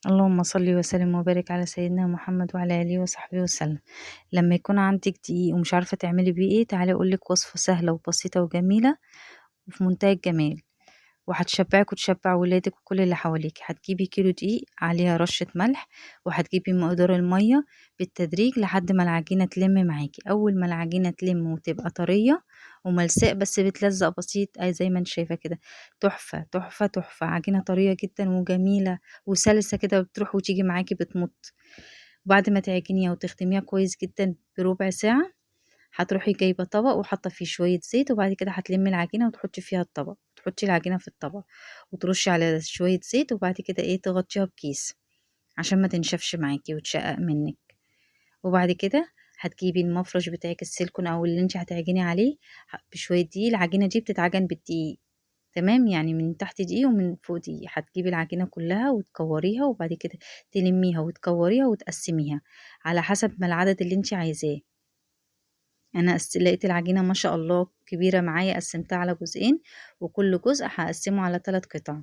اللهم صل وسلم وبارك على سيدنا محمد وعلى آله وصحبه وسلم. لما يكون عندك دقيق ومش عارفة تعملي بيه ايه، تعالي اقولك وصفة سهلة وبسيطة وجميلة وفي منتهى الجمال، وهتشبعك وتشبع ولادك وكل اللي حواليك. هتجيبي كيلو دقيق عليها رشة ملح، وهتجيبي مقدار المية بالتدريج لحد ما العجينة تلم معاكي. اول ما العجينة تلم وتبقى طرية وملساء بس بتلزق بسيط، اي زي ما انت شايفة كده، تحفة تحفة تحفة. عجينة طرية جدا وجميلة وسلسة كده، بتروح وتيجي معاكي بتمط. وبعد ما تعجنيها وتختميها كويس جدا بربع ساعة، هتروحي جايبة طبق وحاطة فيه شوية زيت، وبعد كده هتلمي العجينة وتحطي فيها الطبق، تحطي العجينة في الطبق وترشي على شوية زيت، وبعد كده ايه تغطيها بكيس عشان ما تنشفش معاكي وتشقق منك. وبعد كده هتجيبي المفرش بتاعك السيليكون او اللي انت هتعجني عليه بشوية دقيق. العجينة دي بتتعجن بالدقيق، تمام؟ يعني من تحت دقيق ومن فوق دقيق. هتجيبي العجينة كلها وتكوريها، وبعد كده تلميها وتكوريها وتقسميها على حسب ما العدد اللي انت عايزاه. انا لقيت العجينة ما شاء الله كبيرة معايا، قسمتها على جزئين، وكل جزء هقسمه على 3 قطع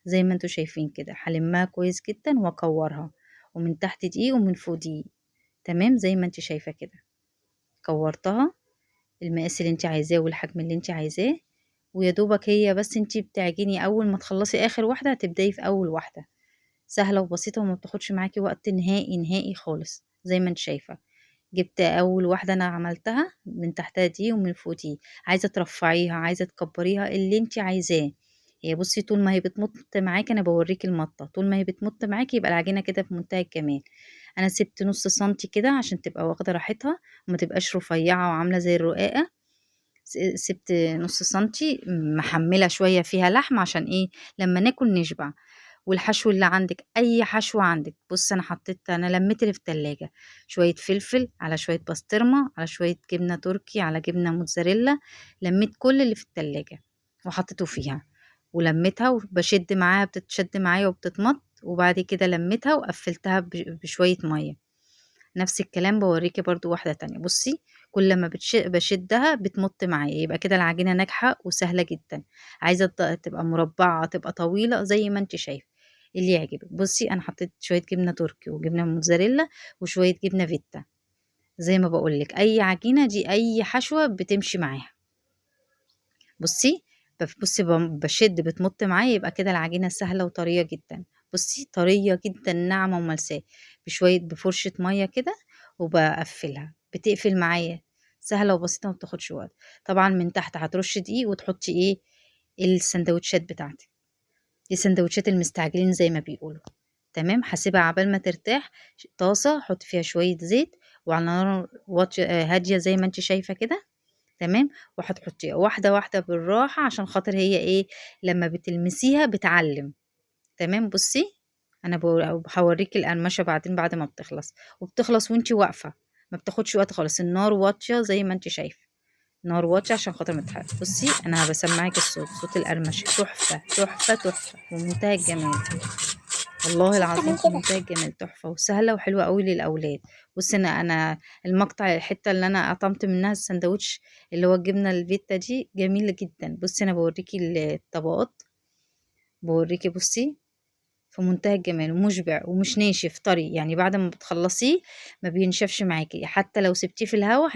زي ما انتوا شايفين كده. هلمها كويس جدا واكورها، ومن تحت دقيق ومن فوق دقيق، تمام زي ما انت شايفة كده. كورتها المقاس اللي انت عايزاه والحجم اللي انت عايزاه، ويا دوبك هي بس انت بتعجني. اول ما تخلصي اخر واحدة هتبدأي في اول واحدة. سهلة وبسيطة وما بتاخدش معاكي وقت نهائي نهائي خالص زي ما انت شايفة. جبت اول واحدة انا عملتها من تحتها دي ومن فوق دي. عايزة ترفعيها، عايزة تكبريها، اللي انت عايزاه. هي بصي طول ما هي بتمط معاكي، انا بوريكي المطة، طول ما هي بتمط معاكي يبقى العجينة كده في منتهى الجمال. انا سبت نص سنتي كده عشان تبقى واخدة راحتها وما تبقاش رفيعة وعاملة زي الرقاقة. سبت نص سنتي محملة شوية فيها لحم، عشان ايه؟ لما ناكل نشبع. والحشو اللي عندك، اي حشو عندك. بص انا حطيت، انا لميت اللي في التلاجة شوية فلفل على شوية بسطرمة على شوية جبنة تركي على جبنة موتزاريلا. لميت كل اللي في التلاجة وحطيته فيها ولميتها، وبشد معاها بتتشد معايا وبتتمط. وبعد كده لميتها وقفلتها بشوية مية. نفس الكلام بوريكي برضو واحدة تانية. بصي كل ما بشدها بتمط معايا، يبقى كده العجينة ناجحة وسهلة جدا. عايزة تبقى مربعة تبقى طويلة زي ما انت شايف، اللي يعجبك. بصي انا حطيت شوية جبنة تركي وجبنة موتزاريلا وشوية جبنة فيتا. زي ما بقولك اي عجينة دي اي حشوة بتمشي معاها. بصي بصي بشد بتمط معايا، يبقى كده العجينة سهلة وطرية جدا. بصي طرية جدا ناعمة وملساة. بشوية بفرشة مية كده وبقفلها بتقفل معايا. سهلة وبسيطة ومبتاخدش وقت. طبعا من تحت هترش دقيق وتحطي ايه؟ السندوتشات بتاعتك. دي سندوتشات المستعجلين زي ما بيقولوا. تمام. هسيبها عبال ما ترتاح. طاسة حط فيها شوية زيت وعلى نار هادية زي ما انت شايفة كده، تمام. وهتحطيها واحدة واحدة بالراحة عشان خاطر هي ايه، لما بتلمسيها بتعلم. تمام. بصي انا هوريكي القرمشة بعدين بعد ما بتخلص، وبتخلص وانتي واقفة، ما بتاخدش وقت خالص. النار واطية زي ما انتي شايفة، نار واطية عشان خاطر متحرق. بصي انا بسمعك الصوت، صوت القرمشة. تحفة تحفة تحفة ومنتهى الجمال. والله العظيم في منتهى الجمال، تحفة وسهلة وحلوة قوي للأولاد. بص أنا المقطع الحتة اللي أنا قطمت منها السندوتش اللي هو الجبنة الفيتا دي جميلة جدا. بصي أنا بوريكي الطبقات، بوريكي بصي في منتهى الجمال ومشبع ومش ناشف طري. يعني بعد ما بتخلصيه ما بينشفش معاكي، حتى لو سبتيه في الهوا